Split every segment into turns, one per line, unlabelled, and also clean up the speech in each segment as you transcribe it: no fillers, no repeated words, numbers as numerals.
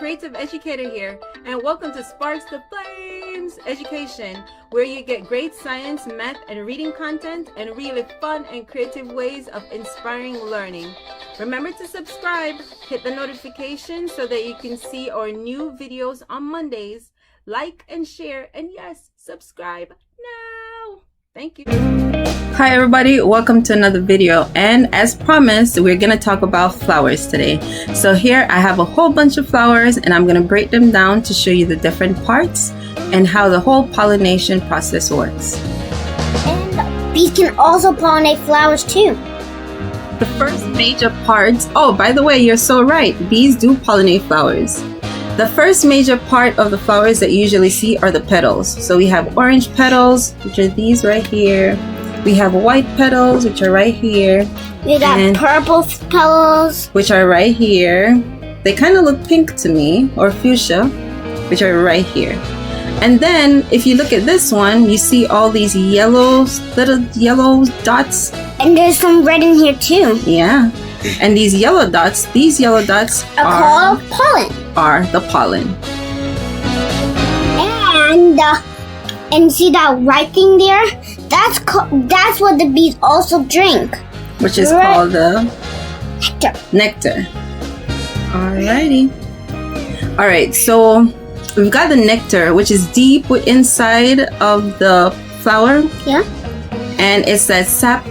creative educator here, and welcome to Sparks the Flames Education, where you get great science, math, and reading content, and really fun and creative ways of inspiring learning. Remember to subscribe, hit the notification so that you can see our new videos on Mondays. Like and share, and yes, subscribe now. Thank you. Hi everybody, welcome to another video, and as promised, we're gonna talk about flowers today. So here I have a whole bunch of flowers, and I'm gonna break them down to show you the different parts and how the whole pollination process works.
And bees can also pollinate flowers too.
The first major part, oh by the way, you're so right, bees do pollinate flowers. The first major part of the flowers that you usually see are the petals. So we have orange petals, which are these right here. We have white petals, which are right here.
We got purple petals,
which are right here. They kind of look pink to me, or fuchsia, which are right here. And then if you look at this one, you see all these little yellow dots.
And there's some red in here too.
Yeah. And these yellow dots
are called pollen.
Are the pollen.
And see that white thing there? That's what the bees also drink.
Which is called the nectar. Alrighty. Alright, so we've got the nectar, which is deep inside of the flower.
Yeah.
And it's that sap,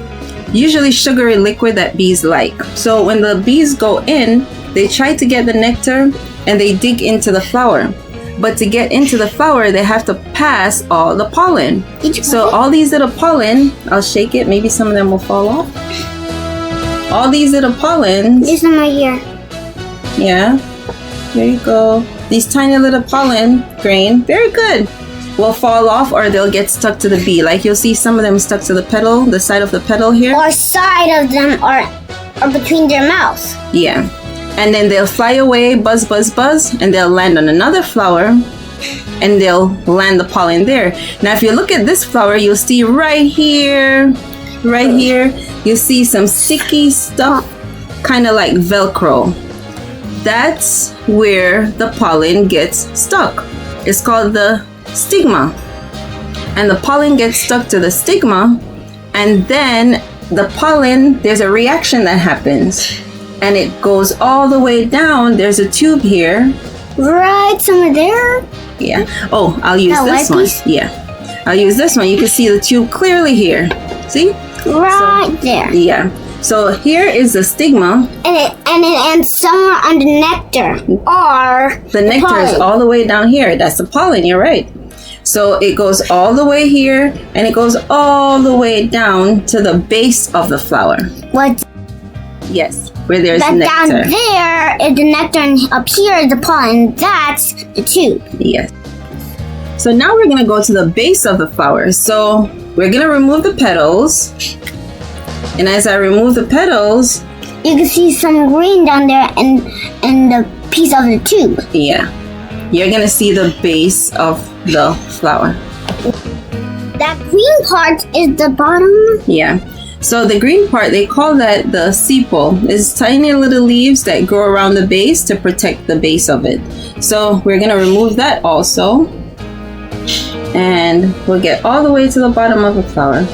usually sugary liquid that bees like. So when the bees go in, they try to get the nectar and they dig into the flower. But to get into the flower, they have to pass all the pollen. So all these little pollen, I'll shake it, maybe some of them will fall off. All these little pollens.
There's some right here.
Yeah, there you go. These tiny little pollen grain, very good, will fall off or they'll get stuck to the bee. Like you'll see some of them stuck to the petal, the side of the petal here.
Or side of them are between their mouths.
Yeah. And then they'll fly away, buzz, buzz, buzz, and they'll land on another flower, and they'll land the pollen there. Now, if you look at this flower, you'll see right here, you'll see some sticky stuff, kind of like Velcro. That's where the pollen gets stuck. It's called the stigma. And the pollen gets stuck to the stigma, and then the pollen, there's a reaction that happens. And it goes all the way down. There's a tube here.
Right, somewhere there?
Yeah. Oh, I'll use this one. Yeah. I'll use this one. You can see the tube clearly here. See?
Right there.
Yeah. So here is the stigma.
And it ends somewhere on the nectar. Or
the nectar
pollen.
Is all the way down here. That's the pollen, you're right. So it goes all the way here and it goes all the way down to the base of the flower.
What?
Yes. Where there's
that
nectar.
Down there is the nectar, and up here is the pollen. That's the tube.
Yes. So now we're going to go to the base of the flower. So we're going to remove the petals. And as I remove the petals,
you can see some green down there and the piece of the tube.
Yeah. You're going to see the base of the flower.
That green part is the bottom.
Yeah. So the green part, they call that the sepal. It's tiny little leaves that grow around the base to protect the base of it. So we're going to remove that also. And we'll get all the way to the bottom of the flower.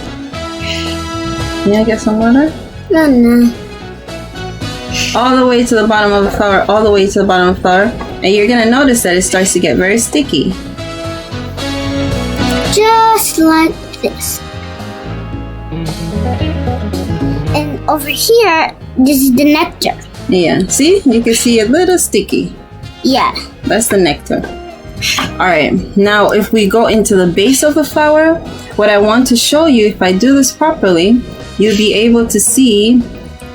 Can I get some water?
No.
All the way to the bottom of the flower, all the way to the bottom of the flower. And you're going to notice that it starts to get very sticky.
Just like this. And over here, this is the nectar.
Yeah, see? You can see a little sticky.
Yeah.
That's the nectar. Alright, now if we go into the base of the flower, what I want to show you, if I do this properly, you'll be able to see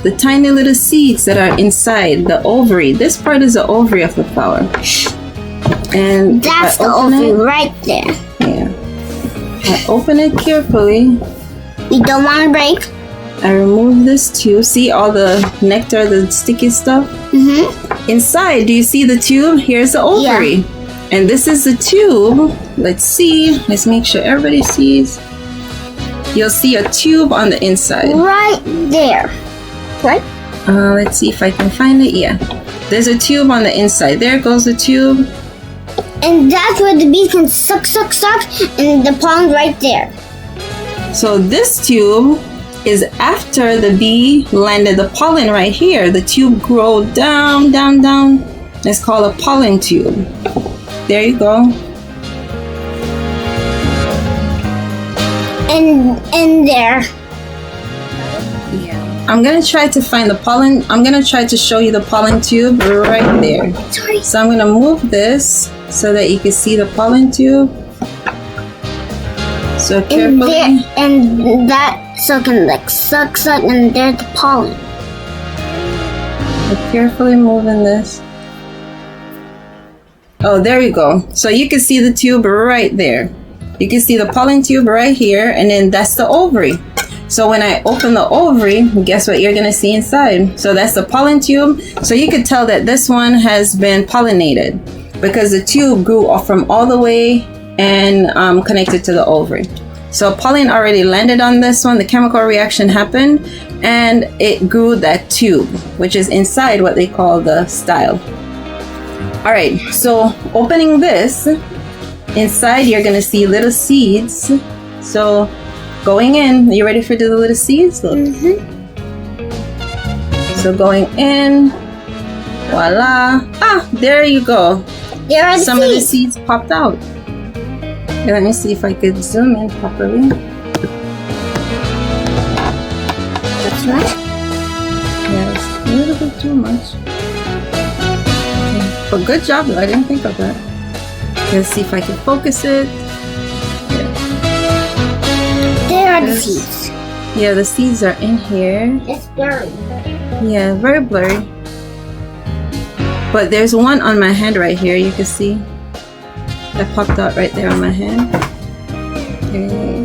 the tiny little seeds that are inside the ovary. This part is the ovary of the flower. And
that's the ovary right there.
Yeah. I open it carefully.
You don't want to break.
I remove this tube. See all the nectar, the sticky stuff?
Mm-hmm.
Inside, do you see the tube? Here's the ovary. Yeah. And this is the tube. Let's see. Let's make sure everybody sees. You'll see a tube on the inside.
Right there. Right?
Let's see if I can find it. Yeah. There's a tube on the inside. There goes the tube.
And that's where the bees can suck, and the pollen right there.
So this tube is after the bee landed the pollen right here. The tube grows down, down, down. It's called a pollen tube. There you go.
And there.
Yeah. I'm gonna try to find the pollen. I'm gonna try to show you the pollen tube right there.
Sorry.
So I'm gonna move this so that you can see the pollen tube. So carefully.
And that so can like suck, and there's the pollen.
We're carefully moving this. Oh, there you go. So you can see the tube right there. You can see the pollen tube right here, and then that's the ovary. So when I open the ovary, guess what you're gonna see inside? So that's the pollen tube. So you could tell that this one has been pollinated because the tube grew off from all the way and connected to the ovary. So pollen already landed on this one, the chemical reaction happened, and it grew that tube, which is inside what they call the style. All right, so opening this, inside you're gonna see little seeds. So going in, are you ready for the little seeds? Look.
Mm-hmm.
So going in, voila. Ah, there you go.
There are the
Some
seeds.
of the seeds popped out. Okay, let me see if I could zoom in properly.
That's right.
Yes, a little bit too much. Okay. But good job though, I didn't think of that. Let's see if I can focus it.
There are the
Yes.
seeds.
Yeah, the seeds are in here.
It's blurry.
Yeah, very blurry. But there's one on my hand right here, you can see. That popped out right there on my hand. Okay.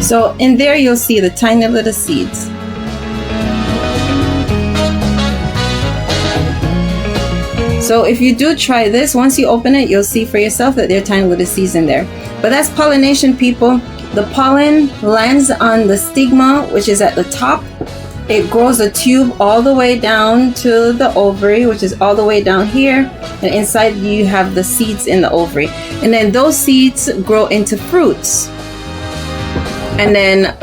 So in there you'll see the tiny little seeds. So if you do try this, once you open it, you'll see for yourself that there are tiny little seeds in there. But that's pollination, people. The pollen lands on the stigma, which is at the top. It grows a tube all the way down to the ovary, which is all the way down here. And inside you have the seeds in the ovary. And then those seeds grow into fruits. And then